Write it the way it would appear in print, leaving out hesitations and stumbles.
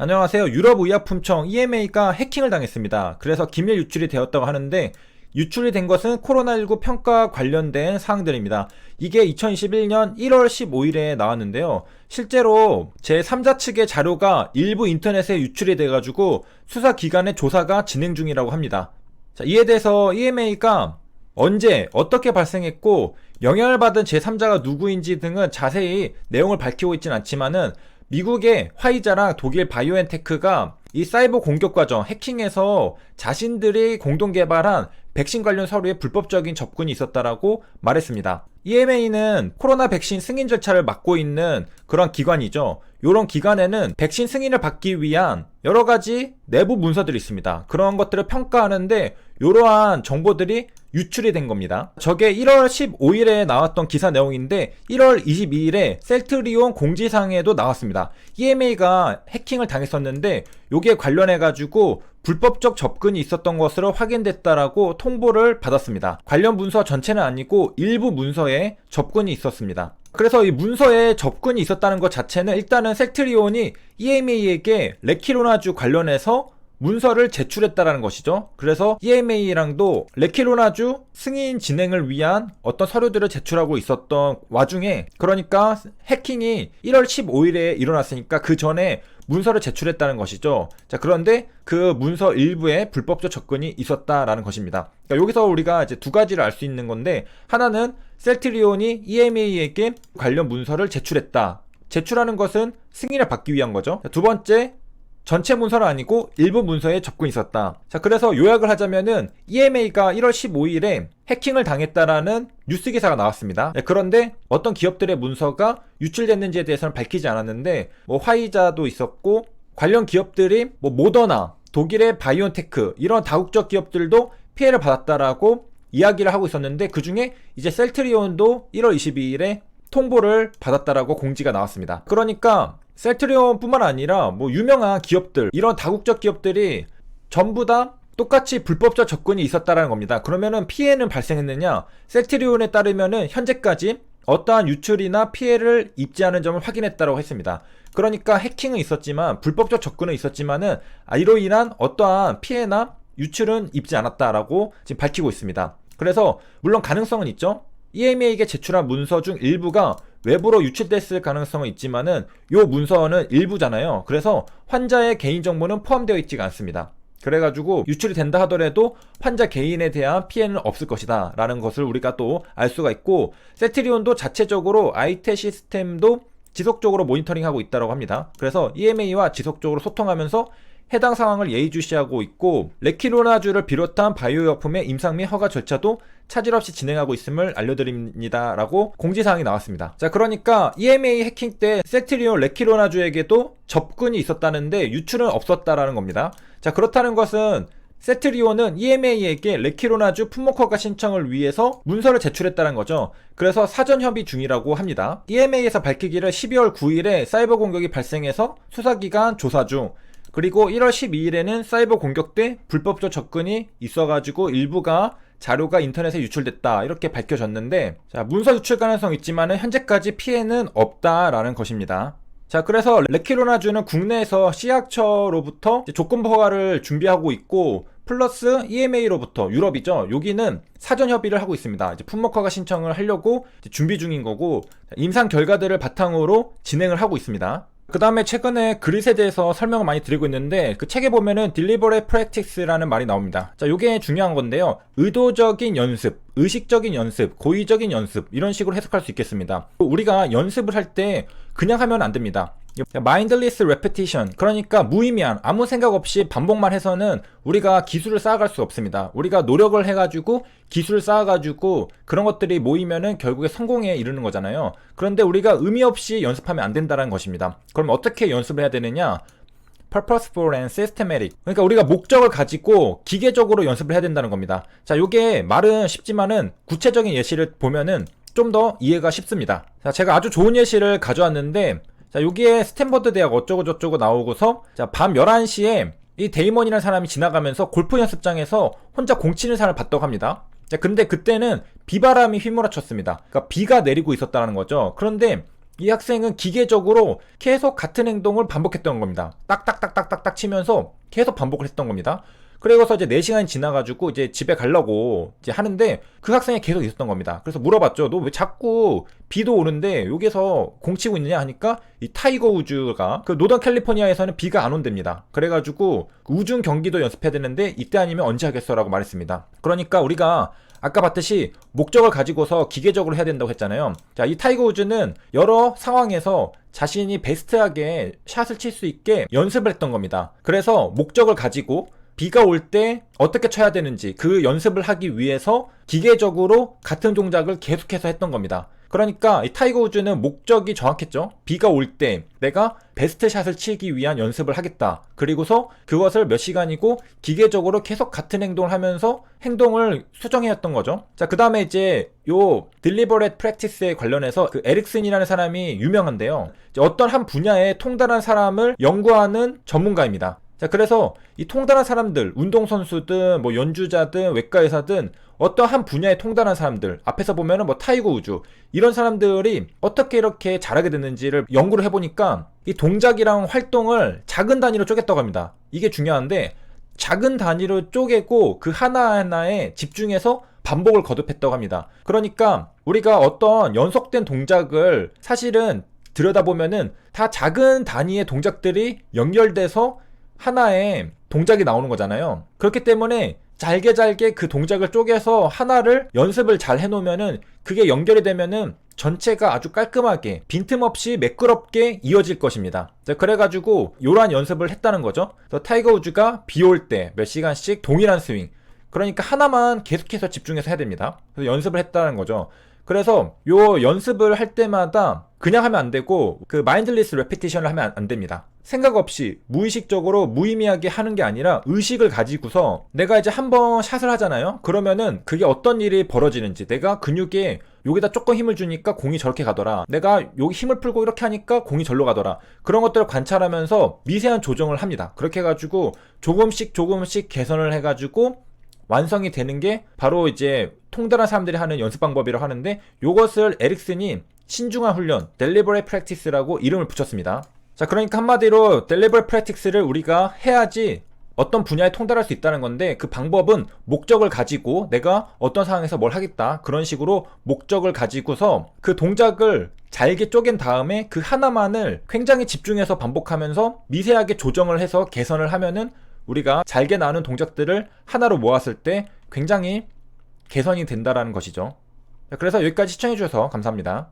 안녕하세요. 유럽의약품청 EMA가 해킹을 당했습니다. 그래서 기밀 유출이 되었다고 하는데 유출이 된 것은 코로나19 평가 관련된 사항들입니다. 이게 2021년 1월 15일에 나왔는데요. 실제로 제3자 측의 자료가 일부 인터넷에 유출이 돼가지고 수사기관의 조사가 진행 중이라고 합니다. 자, 이에 대해서 EMA가 언제 어떻게 발생했고 영향을 받은 제3자가 누구인지 등은 자세히 내용을 밝히고 있진 않지만은 미국의 화이자랑 독일 바이오엔테크가 이 사이버 공격 과정 해킹에서 자신들이 공동 개발한 백신 관련 서류에 불법적인 접근이 있었다라고 말했습니다. EMA는 코로나 백신 승인 절차를 맡고 있는 그런 기관이죠. 이런 기관에는 백신 승인을 받기 위한 여러 가지 내부 문서들이 있습니다. 그런 것들을 평가하는데 이러한 정보들이 유출이 된 겁니다. 저게 1월 15일에 나왔던 기사 내용인데 1월 22일에 셀트리온 공지사항에도 나왔습니다. EMA가 해킹을 당했었는데 요게 관련해가지고 불법적 접근이 있었던 것으로 확인됐다라고 통보를 받았습니다. 관련 문서 전체는 아니고 일부 문서에 접근이 있었습니다. 그래서 이 문서에 접근이 있었다는 것 자체는 일단은 셀트리온이 EMA에게 레키로나주 관련해서 문서를 제출했다라는 것이죠. 그래서 EMA랑도 레키로나주 승인 진행을 위한 어떤 서류들을 제출하고 있었던 와중에, 그러니까 해킹이 1월 15일에 일어났으니까 그 전에 문서를 제출했다는 것이죠. 자, 그런데 그 문서 일부에 불법적 접근이 있었다라는 것입니다. 그러니까 여기서 우리가 이제 두 가지를 알 수 있는 건데, 하나는 셀트리온이 EMA에게 관련 문서를 제출했다. 제출하는 것은 승인을 받기 위한 거죠. 두 번째, 전체 문서는 아니고 일부 문서에 접근이 있었다. 자, 그래서 요약을 하자면은 EMA가 1월 15일에 해킹을 당했다라는 뉴스 기사가 나왔습니다. 네, 그런데 어떤 기업들의 문서가 유출됐는지에 대해서는 밝히지 않았는데 화이자도 있었고 관련 기업들이 모더나, 독일의 바이오테크 이런 다국적 기업들도 피해를 받았다라고 이야기를 하고 있었는데, 그 중에 이제 셀트리온도 1월 22일에 통보를 받았다라고 공지가 나왔습니다. 그러니까 셀트리온 뿐만 아니라 유명한 기업들, 이런 다국적 기업들이 전부 다 똑같이 불법적 접근이 있었다라는 겁니다. 그러면은 피해는 발생했느냐? 셀트리온에 따르면은 현재까지 어떠한 유출이나 피해를 입지 않은 점을 확인했다고 했습니다. 그러니까 해킹은 있었지만, 불법적 접근은 있었지만은 이로 인한 어떠한 피해나 유출은 입지 않았다라고 지금 밝히고 있습니다. 그래서 물론 가능성은 있죠. EMA에게 제출한 문서 중 일부가 외부로 유출됐을 가능성은 있지만은 요 문서는 일부잖아요. 그래서 환자의 개인정보는 포함되어 있지가 않습니다. 그래가지고 유출이 된다 하더라도 환자 개인에 대한 피해는 없을 것이다 라는 것을 우리가 또 알 수가 있고, 셀트리온도 자체적으로 IT 시스템도 지속적으로 모니터링하고 있다고 합니다. 그래서 EMA와 지속적으로 소통하면서 해당 상황을 예의주시하고 있고, 레키로나주를 비롯한 바이오약품의 임상 및 허가 절차도 차질 없이 진행하고 있음을 알려드립니다 라고 공지사항이 나왔습니다. 자, 그러니까 EMA 해킹 때 셀트리온 레키로나주에게도 접근이 있었다는데 유출은 없었다라는 겁니다. 자, 그렇다는 것은 셀트리온은 EMA에게 레키로나주 품목 허가 신청을 위해서 문서를 제출했다는 거죠. 그래서 사전 협의 중이라고 합니다. EMA에서 밝히기를 12월 9일에 사이버 공격이 발생해서 수사기관 조사 중, 그리고 1월 12일에는 사이버 공격 때 불법적 접근이 있어가지고 일부가 자료가 인터넷에 유출됐다 이렇게 밝혀졌는데, 자, 문서 유출 가능성 있지만은 현재까지 피해는 없다라는 것입니다. 자, 그래서 레키로나주는 국내에서 C약처로부터 조건부 허가를 준비하고 있고, 플러스 EMA로부터, 유럽이죠, 여기는 사전 협의를 하고 있습니다. 이제 품목 허가 신청을 하려고 준비 중인 거고, 임상 결과들을 바탕으로 진행을 하고 있습니다. 그 다음에 최근에 그릿에 대해서 설명을 많이 드리고 있는데, 그 책에 보면은 deliberate practice라는 말이 나옵니다. 자, 요게 중요한 건데요. 의도적인 연습, 의식적인 연습, 고의적인 연습, 이런 식으로 해석할 수 있겠습니다. 우리가 연습을 할 때 그냥 하면 안 됩니다. mindless repetition, 그러니까 무의미한 아무 생각 없이 반복만 해서는 우리가 기술을 쌓아갈 수 없습니다. 우리가 노력을 해가지고 기술을 쌓아가지고 그런 것들이 모이면은 결국에 성공에 이르는 거잖아요. 그런데 우리가 의미 없이 연습하면 안 된다는 것입니다. 그럼 어떻게 연습을 해야 되느냐? purposeful and systematic, 그러니까 우리가 목적을 가지고 기계적으로 연습을 해야 된다는 겁니다. 자, 요게 말은 쉽지만은 구체적인 예시를 보면은 좀 더 이해가 쉽습니다. 자, 제가 아주 좋은 예시를 가져왔는데, 자, 여기에 스탠퍼드 대학 어쩌고 저쩌고 나오고서, 자, 밤 11시에 이 데이먼이라는 사람이 지나가면서 골프 연습장에서 혼자 공 치는 사람을 봤다고 합니다. 자, 근데 그때는 비바람이 휘몰아쳤습니다. 그러니까 비가 내리고 있었다는 거죠. 그런데 이 학생은 기계적으로 계속 같은 행동을 반복했던 겁니다. 딱딱딱딱딱딱 치면서 계속 반복을 했던 겁니다. 그리고서 이제 4시간이 지나가지고 이제 집에 가려고 이제 하는데 그 학생이 계속 있었던 겁니다. 그래서 물어봤죠. 너 왜 자꾸 비도 오는데 여기서 공 치고 있느냐 하니까 이 타이거 우즈가 그 노던 캘리포니아에서는 비가 안 온답니다. 그래가지고 우중 경기도 연습해야 되는데 이때 아니면 언제 하겠어 라고 말했습니다. 그러니까 우리가 아까 봤듯이 목적을 가지고서 기계적으로 해야 된다고 했잖아요. 자, 이 타이거 우즈는 여러 상황에서 자신이 베스트하게 샷을 칠 수 있게 연습을 했던 겁니다. 그래서 목적을 가지고 비가 올 때 어떻게 쳐야 되는지 그 연습을 하기 위해서 기계적으로 같은 동작을 계속해서 했던 겁니다. 그러니까 이 타이거 우즈는 목적이 정확했죠. 비가 올 때 내가 베스트 샷을 치기 위한 연습을 하겠다. 그리고서 그것을 몇 시간이고 기계적으로 계속 같은 행동을 하면서 행동을 수정해왔던 거죠. 자, 그 다음에 이제 요 deliberate practice에 관련해서 그 에릭슨이라는 사람이 유명한데요. 이제 어떤 한 분야에 통달한 사람을 연구하는 전문가입니다. 자, 그래서 이 통달한 사람들, 운동선수든 뭐 연주자든 외과의사든 어떤 한 분야에 통달한 사람들, 앞에서 보면은 뭐 타이거 우즈 이런 사람들이 어떻게 이렇게 잘하게 됐는지를 연구를 해보니까 이 동작이랑 활동을 작은 단위로 쪼갰다고 합니다. 이게 중요한데 작은 단위로 쪼개고 그 하나하나에 집중해서 반복을 거듭했다고 합니다. 그러니까 우리가 어떤 연속된 동작을 사실은 들여다보면은 다 작은 단위의 동작들이 연결돼서 하나의 동작이 나오는 거잖아요. 그렇기 때문에 잘게 그 동작을 쪼개서 하나를 연습을 잘 해놓으면은 그게 연결이 되면은 전체가 아주 깔끔하게 빈틈없이 매끄럽게 이어질 것입니다. 자, 그래가지고 요런 연습을 했다는 거죠. 그래서 타이거 우즈가 비 올 때 몇 시간씩 동일한 스윙, 그러니까 하나만 계속해서 집중해서 해야 됩니다. 그래서 연습을 했다는 거죠. 그래서 요 연습을 할 때마다 그냥 하면 안 되고 그 마인드리스 레피티션을 하면 안 됩니다. 생각 없이 무의식적으로 무의미하게 하는 게 아니라 의식을 가지고서 내가 이제 한번 샷을 하잖아요. 그러면은 그게 어떤 일이 벌어지는지, 내가 근육에 여기다 조금 힘을 주니까 공이 저렇게 가더라, 내가 여기 힘을 풀고 이렇게 하니까 공이 절로 가더라, 그런 것들을 관찰하면서 미세한 조정을 합니다. 그렇게 해가지고 조금씩 개선을 해가지고 완성이 되는 게 바로 이제 통달한 사람들이 하는 연습 방법이라고 하는데, 요것을 에릭슨이 신중한 훈련, deliberate practice라고 이름을 붙였습니다. 자, 그러니까 한마디로 deliberate practice를 우리가 해야지 어떤 분야에 통달할 수 있다는 건데, 그 방법은 목적을 가지고 내가 어떤 상황에서 뭘 하겠다, 그런 식으로 목적을 가지고서 그 동작을 잘게 쪼갠 다음에 그 하나만을 굉장히 집중해서 반복하면서 미세하게 조정을 해서 개선을 하면은 우리가 잘게 나오는 동작들을 하나로 모았을 때 굉장히 개선이 된다라는 것이죠. 그래서 여기까지 시청해주셔서 감사합니다.